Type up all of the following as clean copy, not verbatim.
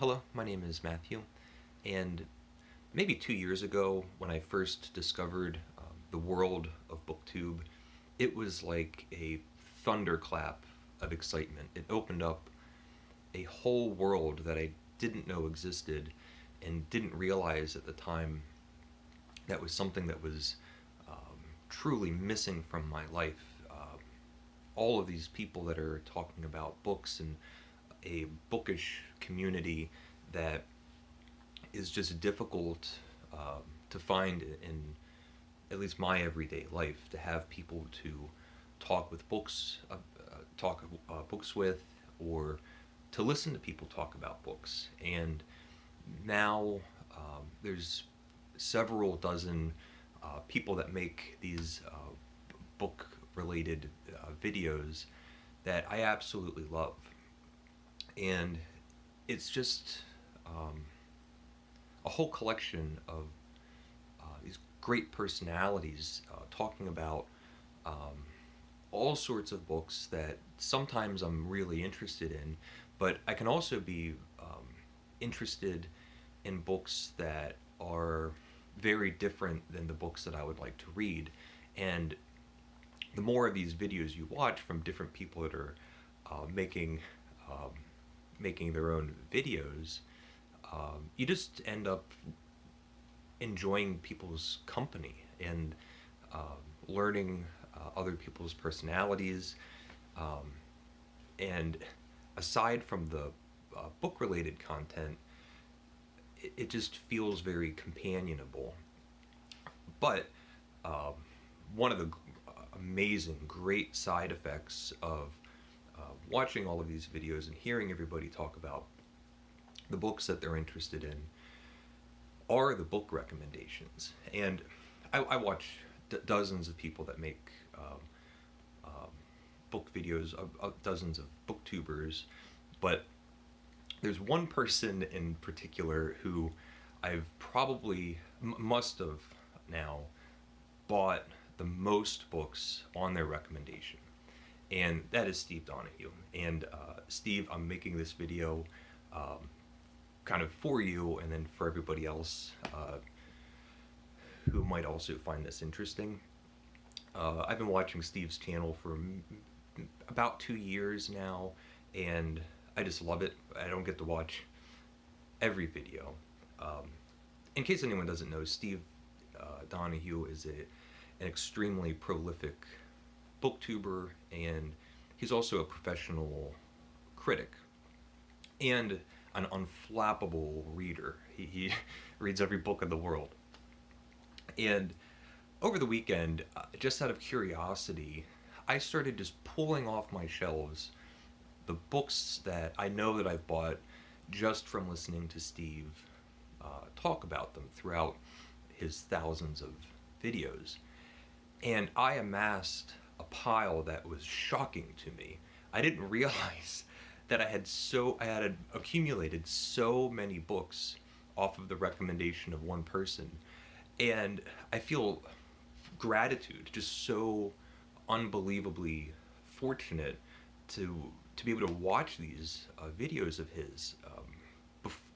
Hello, my name is Matthew, and maybe 2 years ago when I first discovered the world of BookTube, it was like a thunderclap of excitement. It opened up a whole world that I didn't know existed and didn't realize at the time that was something that was truly missing from my life. All of these people that are talking about books and a bookish community that is just difficult to find in at least my everyday life, to have people to talk with books, talk books with, or to listen to people talk about books. And now there's several dozen people that make these book related videos that I absolutely love. And it's just a whole collection of these great personalities talking about all sorts of books that sometimes I'm really interested in, but I can also be interested in books that are very different than the books that I would like to read. And the more of these videos you watch from different people that are making making their own videos, you just end up enjoying people's company and learning other people's personalities. And aside from the book-related content, it just feels very companionable. But one of the amazing, great side effects of watching all of these videos and hearing everybody talk about the books that they're interested in are the book recommendations. And I watch dozens of people that make book videos, dozens of booktubers, but there's one person in particular who I've probably must have now bought the most books on their recommendation, and that is Steve Donoghue. And Steve, I'm making this video kind of for you and then for everybody else who might also find this interesting. I've been watching Steve's channel for about 2 years now, and I just love it. I don't get to watch every video. In case anyone doesn't know, Steve Donoghue is an extremely prolific booktuber, and he's also a professional critic and an unflappable reader. He reads every book in the world. And over the weekend, just out of curiosity, I started just pulling off my shelves the books that I know that I've bought just from listening to Steve talk about them throughout his thousands of videos. And I amassed a pile that was shocking to me. I didn't realize that I had accumulated so many books off of the recommendation of one person. And I feel gratitude, just so unbelievably fortunate to be able to watch these videos of his.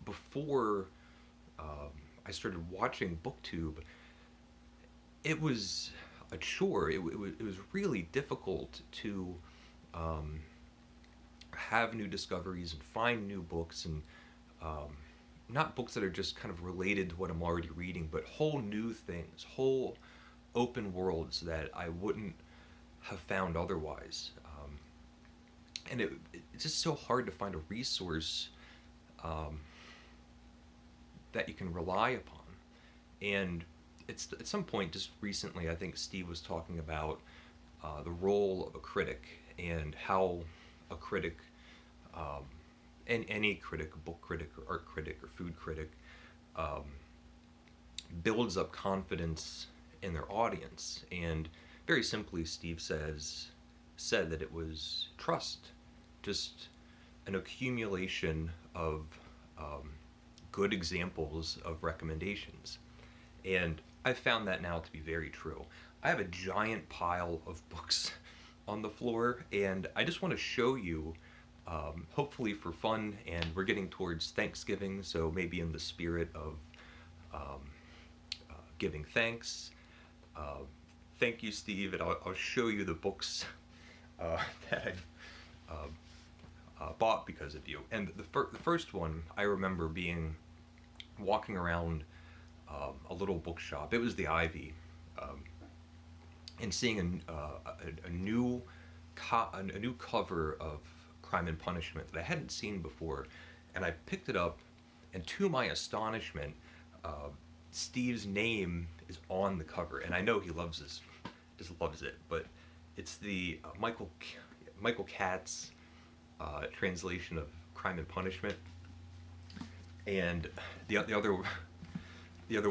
Before I started watching BookTube, it was a chore. It was really difficult to have new discoveries and find new books, and not books that are just kind of related to what I'm already reading, but whole new things, whole open worlds that I wouldn't have found otherwise. And it's just so hard to find a resource that you can rely upon. And it's at some point just recently, I think Steve was talking about the role of a critic and how a critic, and any critic, a book critic or art critic or food critic, builds up confidence in their audience. And very simply, Steve said that it was trust, just an accumulation of good examples of recommendations. And I found that now to be very true. I have a giant pile of books on the floor, and I just want to show you hopefully for fun, and we're getting towards Thanksgiving, so maybe in the spirit of um, giving thanks. Uh, Thank you, Steve, and I'll show you the books that I bought because of you. And the first one, I remember walking around a little bookshop. It was the Ivy, and seeing a new a new cover of Crime and Punishment that I hadn't seen before, and I picked it up, and to my astonishment, uh, Steve's name is on the cover, and I know he loves this, just loves it. But it's the Michael Katz translation of Crime and Punishment, and the other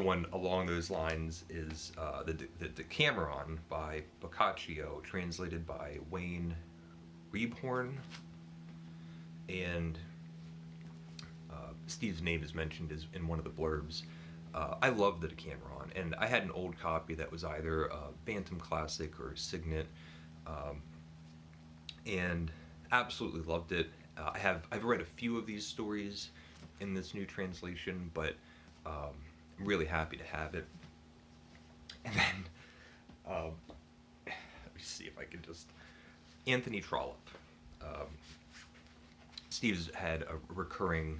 one along those lines is the Decameron by Boccaccio, translated by Wayne Rebhorn, and Steve's name is mentioned in one of the blurbs. I love the Decameron, and I had an old copy that was either Bantam Classic or Signet, and absolutely loved it. I've read a few of these stories in this new translation, but I'm really happy to have it. And then let me see if I can just Anthony Trollope. Steve's had a recurring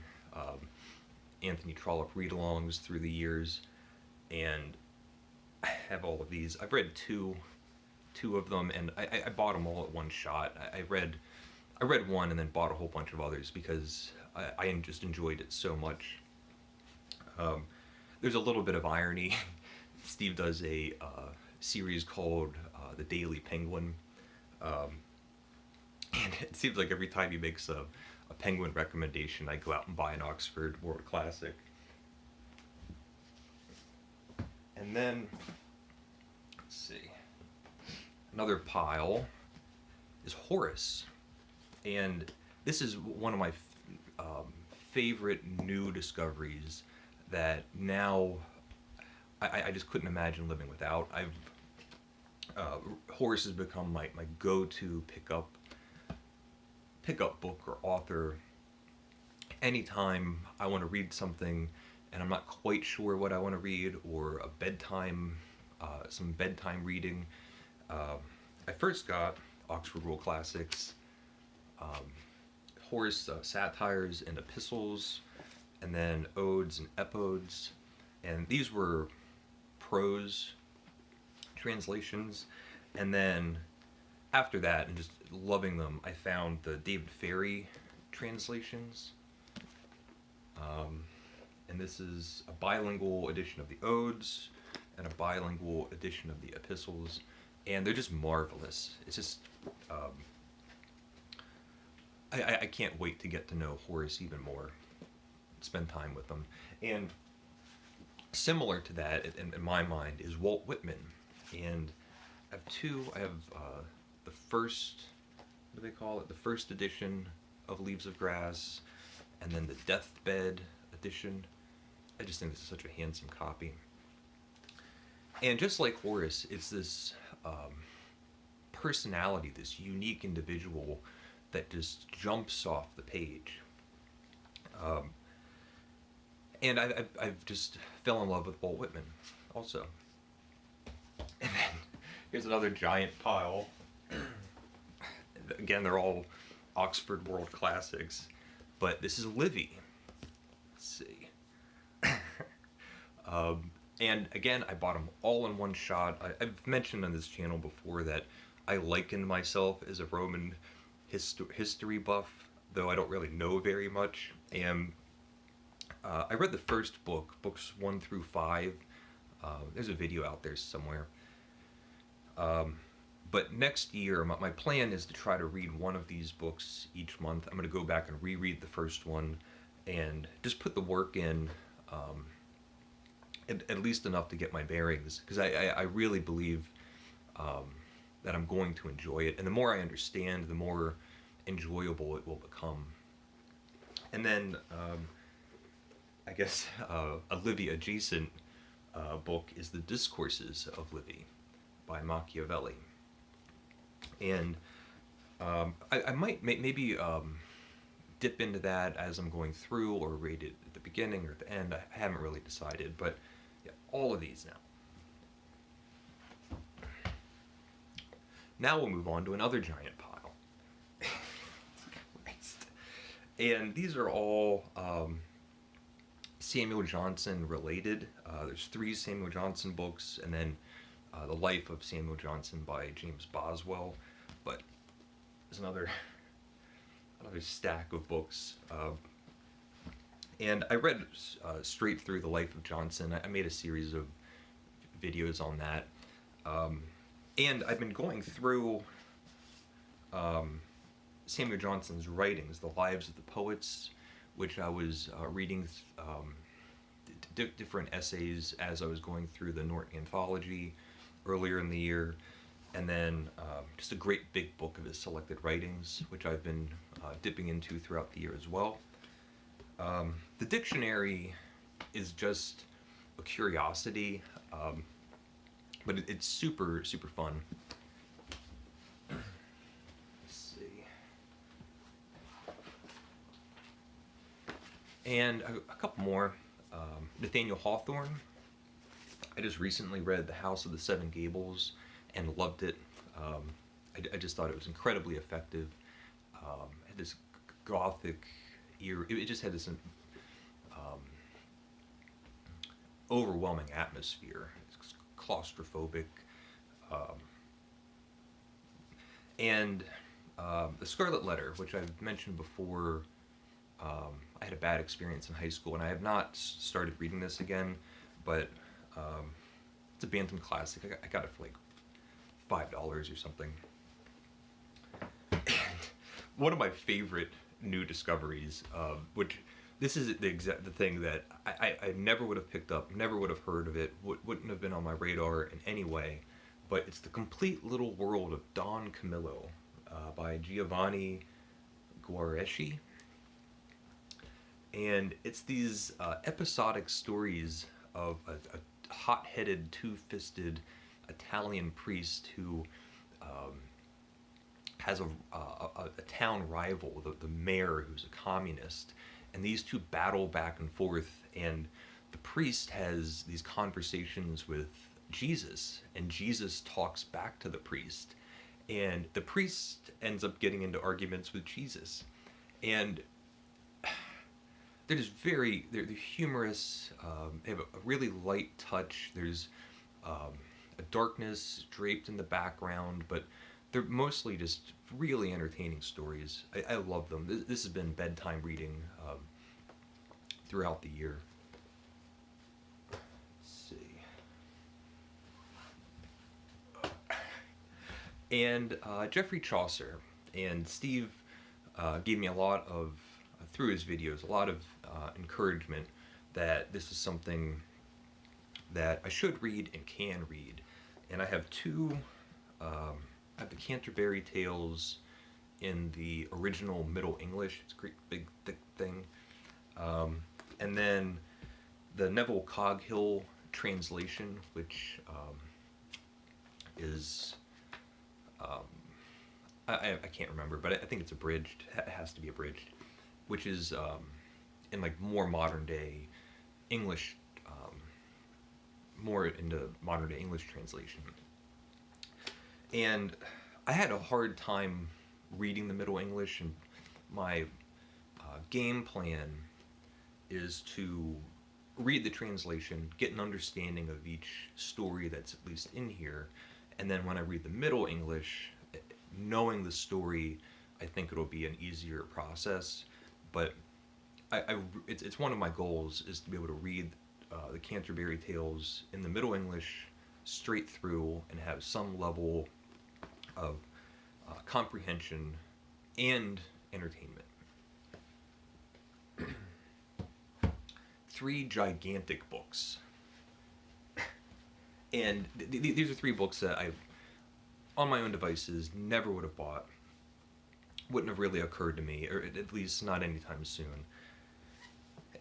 Anthony Trollope read-alongs through the years, and I have all of these. I've read two of them, and I bought them all at one shot. I read one and then bought a whole bunch of others because I just enjoyed it so much. There's a little bit of irony. Steve does a series called The Daily Penguin, and it seems like every time he makes a Penguin recommendation, I go out and buy an Oxford World Classic. And then, let's see, another pile is Horace, and this is one of my favorite new discoveries that now I just couldn't imagine living without. Horace has become my go-to pickup book or author anytime I want to read something and I'm not quite sure what I want to read, or some bedtime reading. I first got Oxford World Classics, Horace satires and epistles, and then odes and epodes, and these were prose translations. And then after that, and just loving them, I found the David Ferry translations, and this is a bilingual edition of the odes and a bilingual edition of the epistles, and they're just marvelous. It's just I can't wait to get to know Horace even more, spend time with them. And similar to that, in my mind, is Walt Whitman. And I have two. I have the first, what do they call it? The first edition of Leaves of Grass, and then the Deathbed edition. I just think this is such a handsome copy. And just like Horace, it's this personality, this unique individual that just jumps off the page. And I've just fell in love with Walt Whitman also. And then here's another giant pile. Again, they're all Oxford World Classics, but this is Livy. Let's see. And again, I bought them all in one shot. I've mentioned on this channel before that I liken myself as a Roman history buff, though I don't really know very much. And I read the first book, books 1 through 5. There's a video out there somewhere. But next year, my plan is to try to read one of these books each month. I'm going to go back and reread the first one and just put the work in, at least enough to get my bearings, because I really believe that I'm going to enjoy it. And the more I understand, the more enjoyable it will become. And then I guess a Livy adjacent book is The Discourses of Livy by Machiavelli. And I might maybe dip into that as I'm going through, or read it at the beginning or at the end. I haven't really decided, but yeah, all of these now. Now we'll move on to another giant pile. And these are all Samuel Johnson related. There's 3 Samuel Johnson books, and then The Life of Samuel Johnson by James Boswell. But there's another stack of books. And I read straight through The Life of Johnson. I made a series of videos on that. And I've been going through Samuel Johnson's writings, The Lives of the Poets, which I was reading different essays as I was going through the Norton Anthology earlier in the year, and then just a great big book of his selected writings, which I've been dipping into throughout the year as well. The dictionary is just a curiosity, but it's super, super fun. Let's see. And a couple more. Nathaniel Hawthorne. I just recently read The House of the Seven Gables and loved it. I just thought it was incredibly effective. It had this gothic ear. It just had this overwhelming atmosphere. It's claustrophobic. And The Scarlet Letter, which I've mentioned before. I had a bad experience in high school, and I have not started reading this again, but it's a Bantam classic. I got it for like $5 or something. And one of my favorite new discoveries, which this is the thing that I never would have picked up, never would have heard of it, wouldn't have been on my radar in any way, but it's The Complete Little World of Don Camillo by Giovanni Guareschi. And it's these episodic stories of a hot-headed, two-fisted Italian priest who has a town rival, the mayor, who's a communist, and these two battle back and forth, and the priest has these conversations with Jesus, and Jesus talks back to the priest, and the priest ends up getting into arguments with Jesus, and they're just they're humorous. They have a really light touch. There's a darkness draped in the background, but they're mostly just really entertaining stories. I love them. This has been bedtime reading throughout the year. Let's see. And Geoffrey Chaucer. And Steve gave me a lot of, through his videos, a lot of encouragement that this is something that I should read and can read. And I have I have the Canterbury Tales in the original Middle English. It's a great big thick thing. And then the Neville Coghill translation, which is I can't remember, but I think it's abridged. It has to be abridged, which is in like more modern day English, more into modern day English translation. And I had a hard time reading the Middle English, and my game plan is to read the translation, get an understanding of each story that's at least in here, and then when I read the Middle English, knowing the story, I think it'll be an easier process. But it's one of my goals is to be able to read the Canterbury Tales in the Middle English straight through and have some level of comprehension and entertainment. 3 gigantic books. And these are 3 books that I, on my own devices, never would have bought. Wouldn't have really occurred to me, or at least not anytime soon.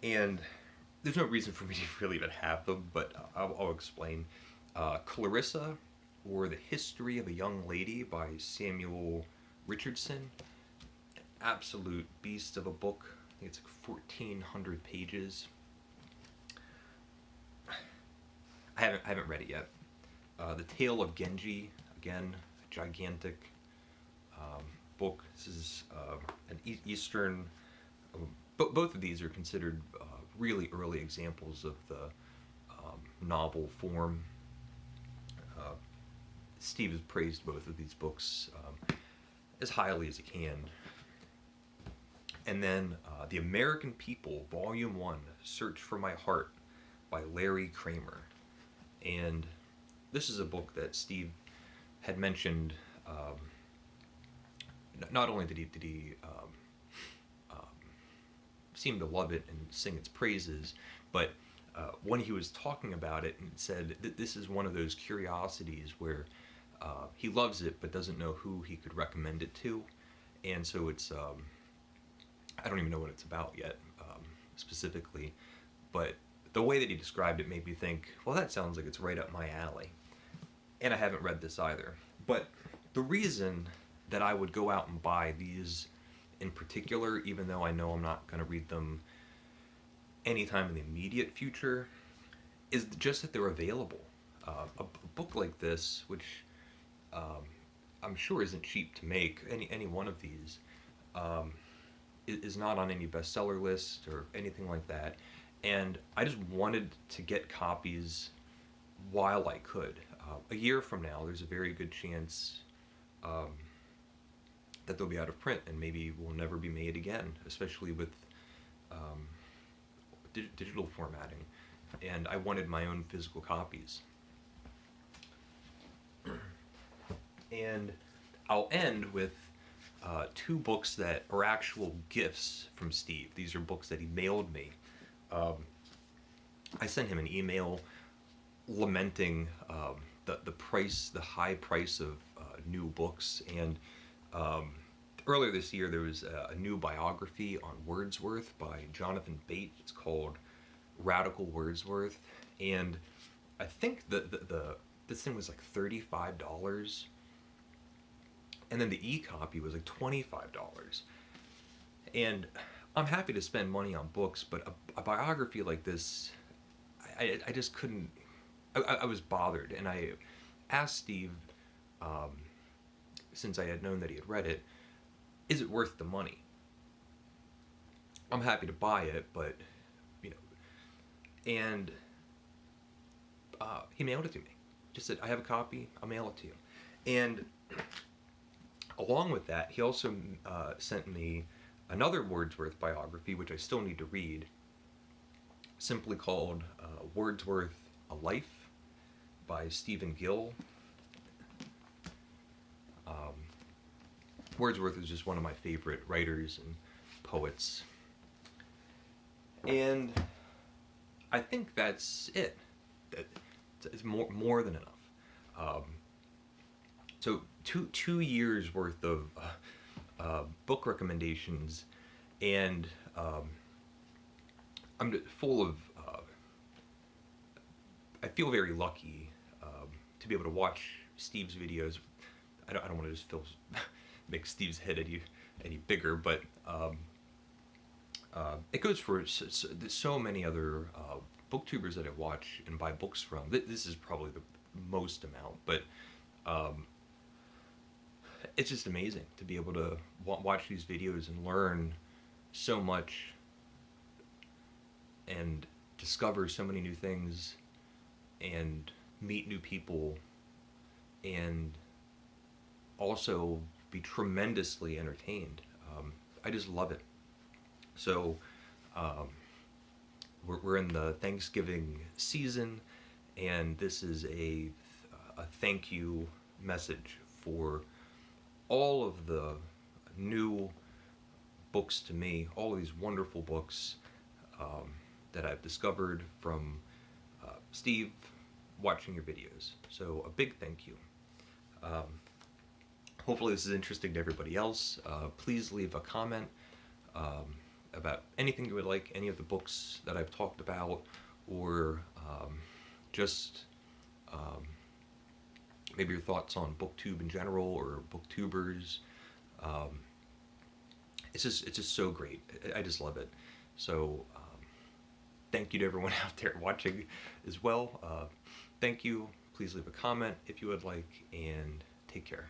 And there's no reason for me to really even have them, but I'll explain. Clarissa, or The History of a Young Lady by Samuel Richardson. absolute beast of a book. I think it's like 1,400 pages. I haven't read it yet. The Tale of Genji, again, a gigantic book. This is an Eastern. Both of these are considered really early examples of the novel form. Steve has praised both of these books as highly as he can. And then The American People, Volume 1, Search for My Heart by Larry Kramer. And this is a book that Steve had mentioned. Not only did he seem to love it and sing its praises, but when he was talking about it and said that this is one of those curiosities where he loves it but doesn't know who he could recommend it to. And so it's, I don't even know what it's about yet, specifically, but the way that he described it made me think, well, that sounds like it's right up my alley. And I haven't read this either. But the reason that I would go out and buy these in particular, even though I know I'm not going to read them anytime in the immediate future, is just that they're available. A book like this, which I'm sure isn't cheap to make, any one of these, is not on any bestseller list or anything like that. And I just wanted to get copies while I could. A year from now, there's a very good chance that they'll be out of print and maybe will never be made again, especially with digital formatting. And I wanted my own physical copies. And I'll end with two books that are actual gifts from Steve. These are books that he mailed me. I sent him an email lamenting the price, the high price of new books. And earlier this year, there was a new biography on Wordsworth by Jonathan Bate. It's called Radical Wordsworth, and I think this thing was like $35, and then the e-copy was like $25. And I'm happy to spend money on books, but a biography like this, I just couldn't. I was bothered, and I asked Steve, since I had known that he had read it, is it worth the money? I'm happy to buy it, but, you know, and he mailed it to me. Just said, I have a copy, I'll mail it to you. And along with that, he also sent me another Wordsworth biography, which I still need to read, simply called Wordsworth, A Life by Stephen Gill. Wordsworth is just one of my favorite writers and poets. And I think that's it. It's more than enough. So two years worth of book recommendations, and I'm full of. I feel very lucky to be able to watch Steve's videos. I don't want to just make Steve's head any bigger, but it goes for so many other booktubers that I watch and buy books from. This is probably the most amount, but it's just amazing to be able to watch these videos and learn so much and discover so many new things and meet new people and also be tremendously entertained. I just love it. So we're in the Thanksgiving season, and this is a thank you message for all of the new books to me, all of these wonderful books that I've discovered from Steve watching your videos. So a big thank you. Hopefully this is interesting to everybody else. Please leave a comment about anything you would like, any of the books that I've talked about, or just maybe your thoughts on BookTube in general or booktubers. it's just so great. I just love it. So thank you to everyone out there watching as well. Thank you. Please leave a comment if you would like, and take care.